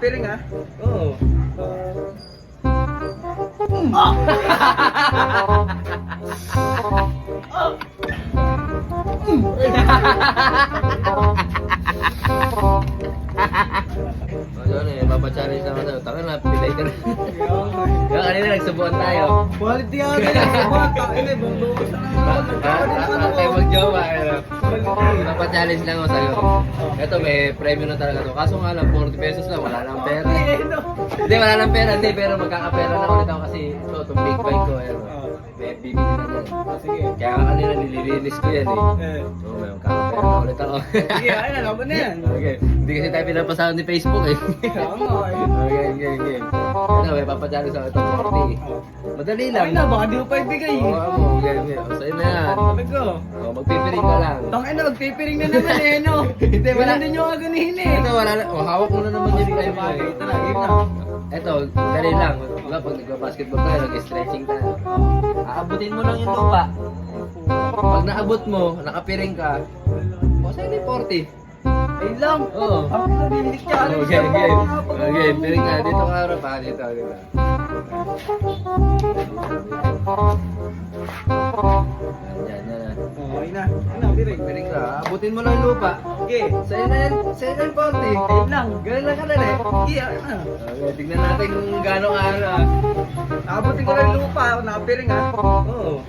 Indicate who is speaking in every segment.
Speaker 1: Piring ha?
Speaker 2: Oo. Ano eh, papachallenge naman sa'yo. Taka na, pilay ka na. Kaya kanina nagsubuan tayo.
Speaker 1: Quality nga ganyan sa bata. Ini, bumbukas na lang.
Speaker 2: Tayo mag-jowa. Papachallenge lang ako sa'yo. Ito, may premyo na talaga to. Kaso nga lang, 40 pesos lang. Wala lang pera. Hindi, wala lang pera. Hindi, pero magkakapera na ulit ako kasi ito, itong big bike ko. Ayun, may bibili na yan.
Speaker 1: Sige.
Speaker 2: Kaya kanina nililinis ko yan eh. So, may magkakapera na ulit ako.
Speaker 1: Sige, ayun na, laban na yan.
Speaker 2: Okay. Hindi kasi tayo pinapasahan ni Facebook eh.
Speaker 1: Tama eh.
Speaker 2: Okay. Ano, may papachallenge ako ito, 40. Madali lang.
Speaker 1: Ay na, baka di mo pa ibigay.
Speaker 2: Oo, okay. O, sa'yo na yan.
Speaker 1: Sabi ko.
Speaker 2: O, magpipiring ka lang.
Speaker 1: Tangin na, magpipiring na naman eh, no?
Speaker 2: Hindi, wala.
Speaker 1: Wala din yung agunihin eh.
Speaker 2: Ito, wala na. O, hawak mo na naman yun kayo.
Speaker 1: Bagay, ito na, game na.
Speaker 2: Ito, dali lang. Diba, pag nagpa-basketball tayo, nag-stretching tayo. Aabutin mo lang yung lupa. Pag naabot mo, nakapiring ka, o, sa'yo na yung 40.
Speaker 1: Ayun lang.
Speaker 2: Oo.
Speaker 1: Ako na nililik ka.
Speaker 2: Okay, piring ka. Dito ka harap ha. Dito. Yan.
Speaker 1: Okay na. Ano, piring.
Speaker 2: Piring ka. Abutin mo lang yung lupa.
Speaker 1: Okay.
Speaker 2: Sa'yo na yan 40.
Speaker 1: Ayun lang.
Speaker 2: Ganun lang kadali.
Speaker 1: Sige, ayun na.
Speaker 2: Okay, tignan natin kung gano'ng araw ha.
Speaker 1: Nakabutin ko na yung lupa. Ako nakapiring ha.
Speaker 2: Oo.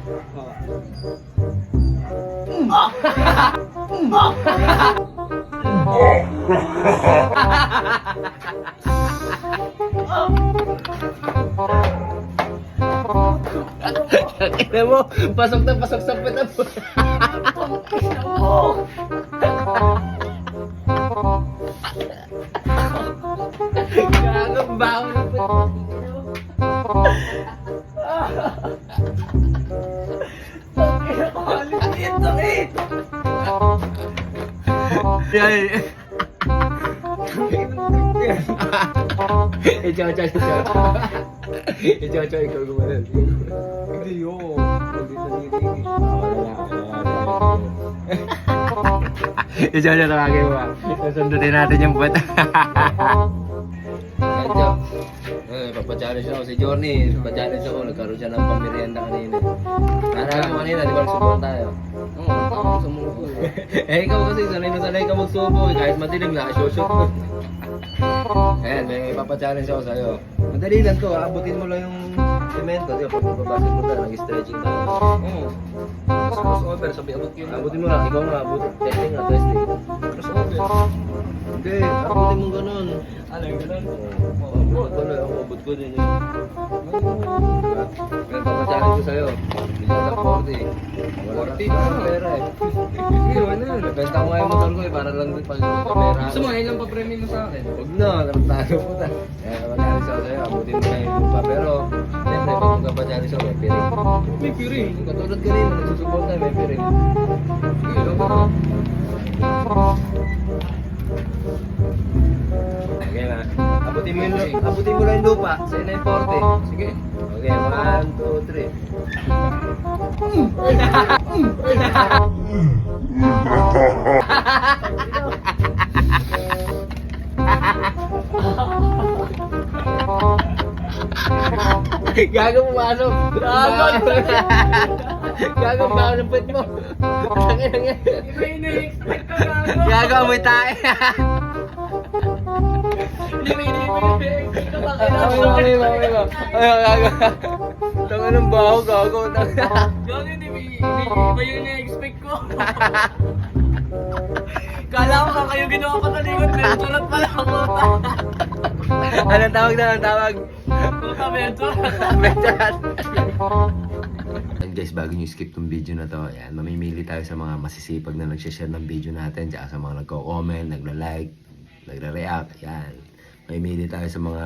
Speaker 2: Kaya mo, pasok sa pita mo. Gagawin baho ng pita mo. Yan. Icho, ikaw gumanan.
Speaker 1: Hindi yun.
Speaker 2: Icho, tawagin mo. Sundutin natin yung buwan. Icho. Papachallenge ako si Johnny. Papachallenge ako. Nagkaroon siya ng pamirienda kanina. Narahan mo kanina, di ba nagsubuan tayo? Oo, sumuko eh. Ikaw kasi sanay ka magsubo. Kahit madilim na, shoot ko. Ayan, may papachallenge ako sa'yo. Madali lang to, abutin mo lang yung semento. Di ba, pag magbabasket mo tayo, nag-stretching tayo. Tapos crossover, sabi abot yun. Abutin mo lang, ikaw nga, abutin. Testing. Crossover. Hindi, abutin mo ganun.
Speaker 1: Ano yung ganun?
Speaker 2: Abot ko lang, ako abot ko din yun. May papachallenge ko sa'yo. Bigyan ng 40. Wala ka pera eh. Sige, wala. Nabenta ko nga yung motor ko eh, para lang din pag pera.
Speaker 1: Gusto mo, ilang pa-premium mo sa akin?
Speaker 2: Huwag na, nakatago po ta. Kaya papachallenge ako sa'yo, abutin mo na yung lupa. Pero, siyempre, pag magpapachallenge ako, may piring.
Speaker 1: May piring.
Speaker 2: Katulad kanina, nagsusubok tayo, may piring.
Speaker 1: Sige, lang ka na.
Speaker 2: Okay na. Abutin mo lang yung lupa. Sa'yo na yung 40.
Speaker 1: Sige.
Speaker 2: Okay, 1, 2, 3. Gago mo masok. Gago mo ng puwet mo. Tangin lang yan.
Speaker 1: Iba yung na-expect ko gago.
Speaker 2: Gago amoy tayo.
Speaker 1: Hindi mo ini-expect ko ba
Speaker 2: Mami mo. Gago. Tangin ng baho, gago.
Speaker 1: Gago, hindi iba yung na-expect ko. Kala ko ka kayo ginawa ko sa likod, pero tulad pala ako.
Speaker 2: Anong tawag na? Anong tawag?
Speaker 1: Puta, medyo.
Speaker 2: Metal. And guys, bago nyo skip tong video na to, ayan, mamimili tayo sa mga masisipag na nagsishare ng video natin, tsaka sa mga nagko-comment, nagla-like, nagre-react, ayan. Mamimili tayo sa mga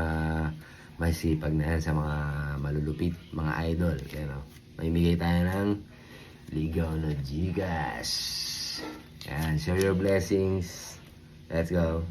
Speaker 2: masisipag na yan, sa mga malulupit, mga idol, ayan o. Mamimigay tayo ng Ligaw na Gcash. Ayan, share your blessings. Let's go.